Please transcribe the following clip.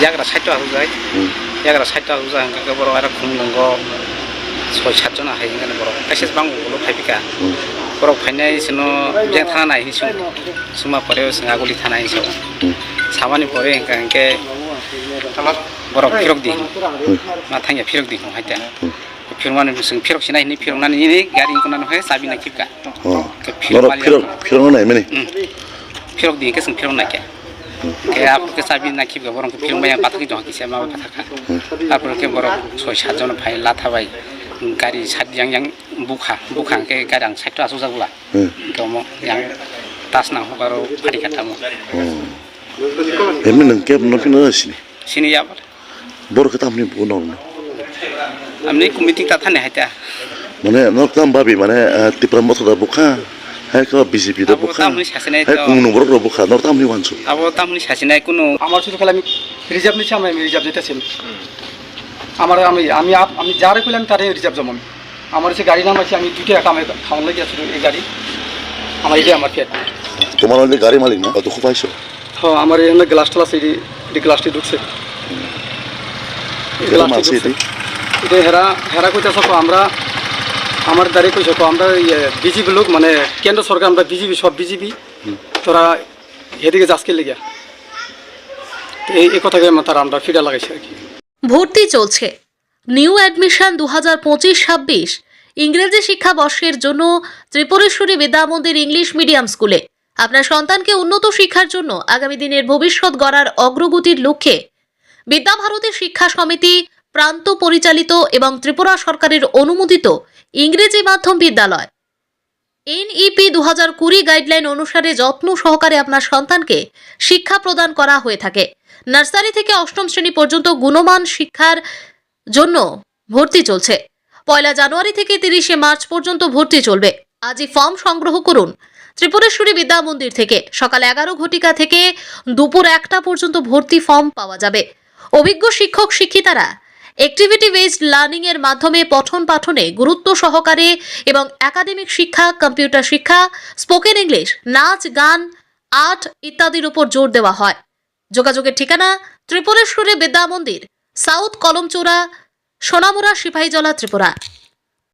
याग्रा 60 हाजाय याग्रा 60 हाजा हंगा बर आरो खुम नंगो 6-7 जना हाय हंगा बर कासे बांगुलो फाइबिका बर फाइनाय सनो जे थाना नाय हिसु सुमा परे आगुलि थाना हिसु सामानि परे हंगा हंके बर फिरक दि मा थांया फिरक दि हायता फिरमाने बिसं फिरक सिनाय नि फिरनानै नि गारि कोनानो हाय साबिना किपका फिरक नाय माने फिरक दि के सं फिरक नाय के आप के साबि ना खिब गबर के फिल्म में पाथि दं किसे मा पाथाखा आप के बर 6-7 जन फाइ लाथाबाय गारि सात yang बुखा के गारि आं 60 आसो जागुला दम yang तास ना हगारो फारि खातामो एमे नों के न फिनो सिनि सिनि या बर के तामनि बुनो आमनि कमिटि ता थाने हायता माने न ताम बाबि माने तिप्रा मथदा बुखा हाय को बीजेपी दा बुखा हाय कुनु बर बुखा न तामनि वानसु अब तामनि सासिनाय कुनु আমার শুধু খালি আমি রিজার্ভ নিছি আমি রিজার্ভ দিতেছি আমার আমি যারে কইলাম তারে রিজার্ভ জমন আমার সে গাড়ি নাম আছে আমি দুইটা কামে খাওয়ান লাগি আছে এই গাড়ি আমার এই আমার ফেট তোমার ওই গাড়ি মালিক না কত খুব পাইছো হ্যাঁ আমার এখানে গ্লাসটা আছে এই গ্লাসটি ঢুকছে এই গ্লাসটি এটা হেরা কইতাছ আমরা আমার দাঁড়ে কইছো তো আমরা বিজেপি লোক মানে কেন্দ্র সরকার আমরা বিজেপি সব বিজেপি তোরা এদিকে যাসকে লেগে এই কথাকে তারা আমরা ফিডা লাগাইছি আর কি। ভর্তি চলছে নিউ অ্যাডমিশন 2025-26 ইংরেজি শিক্ষাবর্ষের জন্য ত্রিপুরেশ্বরী বিদ্যা মন্দির ইংলিশ মিডিয়াম স্কুলে আপনার সন্তানকে উন্নত শিক্ষার জন্য আগামী দিনের ভবিষ্যৎ গড়ার অগ্রগতির লক্ষ্যে বিদ্যাভারতী শিক্ষা সমিতি প্রান্ত পরিচালিত এবং ত্রিপুরা সরকারের অনুমোদিত ইংরেজি মাধ্যম বিদ্যালয় এনইপি 2020 গাইডলাইন অনুসারে যত্ন সহকারে আপনার সন্তানকে শিক্ষা প্রদান করা হয়ে থাকে। নার্সারি থেকে অষ্টম শ্রেণী পর্যন্ত গুণমান শিক্ষার জন্য ভর্তি চলছে। 1 জানুয়ারি থেকে 30 মার্চ পর্যন্ত ভর্তি চলবে। আজই ফর্ম সংগ্রহ করুন ত্রিপুরেশ্বরী বিদ্যা মন্দির থেকে। সকাল 11 ঘটিকা থেকে দুপুর 1টা পর্যন্ত ভর্তি ফর্ম পাওয়া যাবে। অভিজ্ঞ শিক্ষক শিক্ষিকারা অ্যাক্টিভিটি বেসড লার্নিং এর মাধ্যমে পঠন পাঠনে গুরুত্ব সহকারে এবং একাডেমিক শিক্ষা, কম্পিউটার শিক্ষা, স্পোকেন ইংলিশ, নাচ, গান, আর্ট ইত্যাদির উপর জোর দেওয়া হয়। যোগাযোগের ঠিকানা ত্রিপুরেশ্বরী বিদ্যা মন্দির, সাউথ কলমচৌড়া, সোনামুড়া, সিপাহীজলা, ত্রিপুরা।